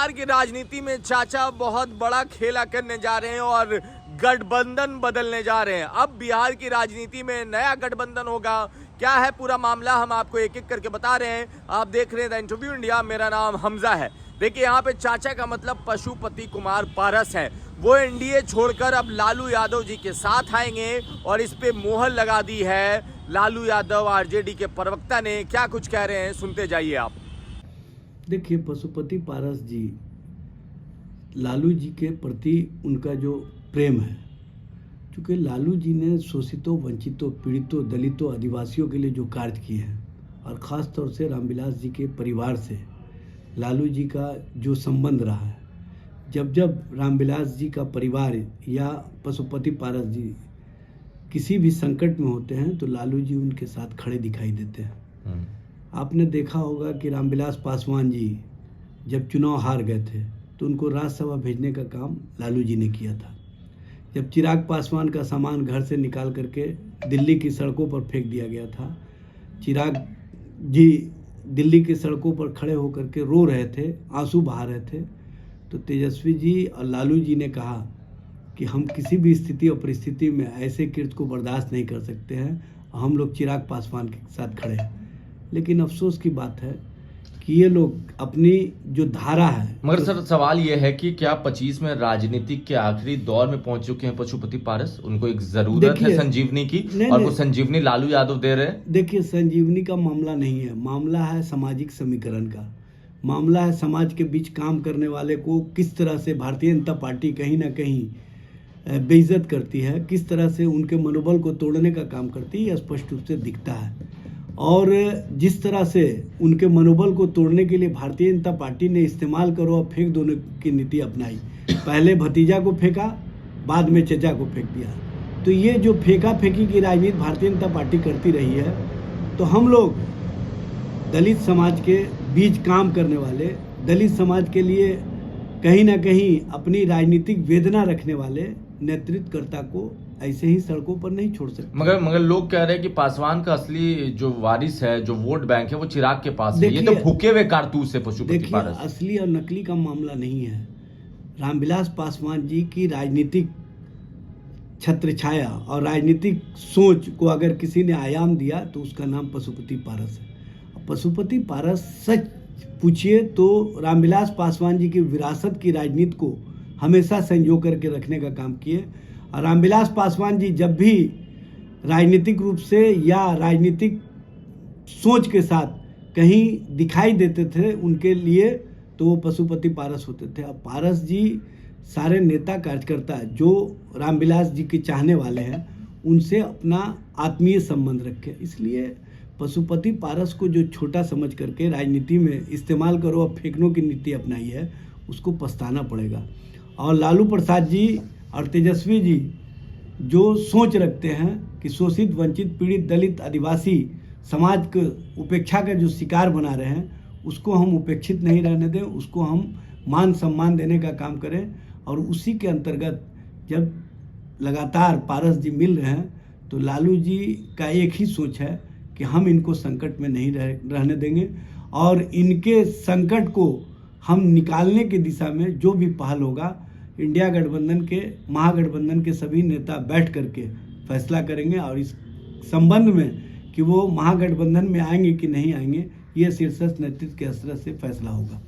बिहार की राजनीति में चाचा बहुत बड़ा खेला करने जा रहे हैं और गठबंधन बदलने जा रहे हैं। अब बिहार की राजनीति में नया गठबंधन होगा। क्या है पूरा मामला, हम आपको एक एक करके बता रहे हैं। आप देख रहे हैं द इंटरव्यू इंडिया, मेरा नाम हमजा है। देखिए यहाँ पे चाचा का मतलब पशुपति कुमार पारस है। वो एनडीए छोड़कर अब लालू यादव जी के साथ आएंगे और इस पे मोहर लगा दी है लालू यादव आरजेडी के प्रवक्ता ने। क्या कुछ कह रहे हैं, सुनते जाइए आप। देखिए, पशुपति पारस जी, लालू जी के प्रति उनका जो प्रेम है, क्योंकि लालू जी ने शोषितों, वंचितों, पीड़ितों, दलितों, आदिवासियों के लिए जो कार्य किए हैं और ख़ास तौर से रामविलास जी के परिवार से लालू जी का जो संबंध रहा है, जब जब रामविलास जी का परिवार या पशुपति पारस जी किसी भी संकट में होते हैं तो लालू जी उनके साथ खड़े दिखाई देते हैं। आपने देखा होगा कि रामविलास पासवान जी जब चुनाव हार गए थे तो उनको राज्यसभा भेजने का काम लालू जी ने किया था। जब चिराग पासवान का सामान घर से निकाल करके दिल्ली की सड़कों पर फेंक दिया गया था, चिराग जी दिल्ली की सड़कों पर खड़े होकर के रो रहे थे, आंसू बहा रहे थे, तो तेजस्वी जी और लालू जी ने कहा कि हम किसी भी स्थिति और परिस्थिति में ऐसे कृत्य को बर्दाश्त नहीं कर सकते हैं, हम लोग चिराग पासवान के साथ खड़े हैं। लेकिन अफसोस की बात है कि ये लोग अपनी जो धारा है, मगर सर सवाल ये है कि क्या 25 में राजनीतिक के आखिरी दौर में पहुंच चुके हैं पशुपति पारस? उनको एक जरूरत है संजीवनी की और वो संजीवनी लालू यादव दे रहे हैं। देखिए, संजीवनी का मामला नहीं है, मामला है सामाजिक समीकरण का। मामला है समाज के बीच काम करने वाले को किस तरह से भारतीय जनता पार्टी कहीं ना कहीं बेइज्जत करती है, किस तरह से उनके मनोबल को तोड़ने का काम करती है, स्पष्ट रूप से दिखता है। और जिस तरह से उनके मनोबल को तोड़ने के लिए भारतीय जनता पार्टी ने इस्तेमाल करो और फेंक दोनों की नीति अपनाई। पहले भतीजा को फेंका, बाद में चचा को फेंक दिया। तो ये जो फेंका फेंकी की राजनीति भारतीय जनता पार्टी करती रही है, तो हम लोग दलित समाज के बीच काम करने वाले, दलित समाज के लिए कहीं ना कहीं अपनी राजनीतिक वेदना रखने वाले नेतृत्वकर्ता को ऐसे ही सड़कों पर नहीं छोड़ सकते। मगर लोग कह रहे हैं कि पासवान का असली जो वारिस है, जो वोट बैंक है, वो चिराग के पास है। ये तो फूके हुए कारतूस है पशुपति पारस। असली और नकली का मामला नहीं है। रामविलास पासवान जी की राजनीतिक छत्रछाया और राजनीतिक सोच को अगर किसी ने आयाम दिया तो उसका नाम पशुपति पारस है। पशुपति पारस सच पूछिए तो रामविलास पासवान जी की विरासत की राजनीति को हमेशा संजो करके रखने का काम किए। और रामविलास पासवान जी जब भी राजनीतिक रूप से या राजनीतिक सोच के साथ कहीं दिखाई देते थे उनके लिए, तो वो पशुपति पारस होते थे। अब पारस जी सारे नेता कार्यकर्ता जो रामविलास जी के चाहने वाले हैं उनसे अपना आत्मीय संबंध रखे, इसलिए पशुपति पारस को जो छोटा समझ करके राजनीति में इस्तेमाल करो और फेंकने की नीति अपनाई है, उसको पछताना पड़ेगा। और लालू प्रसाद जी और तेजस्वी जी जो सोच रखते हैं कि शोषित, वंचित, पीड़ित, दलित, आदिवासी समाज को उपेक्षा का जो शिकार बना रहे हैं, उसको हम उपेक्षित नहीं रहने दें, उसको हम मान सम्मान देने का काम करें। और उसी के अंतर्गत जब लगातार पारस जी मिल रहे हैं तो लालू जी का एक ही सोच है कि हम इनको संकट में नहीं रहने देंगे और इनके संकट को हम निकालने की दिशा में जो भी पहल होगा, इंडिया गठबंधन के, महागठबंधन के सभी नेता बैठ करके फैसला करेंगे। और इस संबंध में कि वो महागठबंधन में आएंगे कि नहीं आएंगे, ये शीर्षस्थ नेतृत्व के असर से फैसला होगा।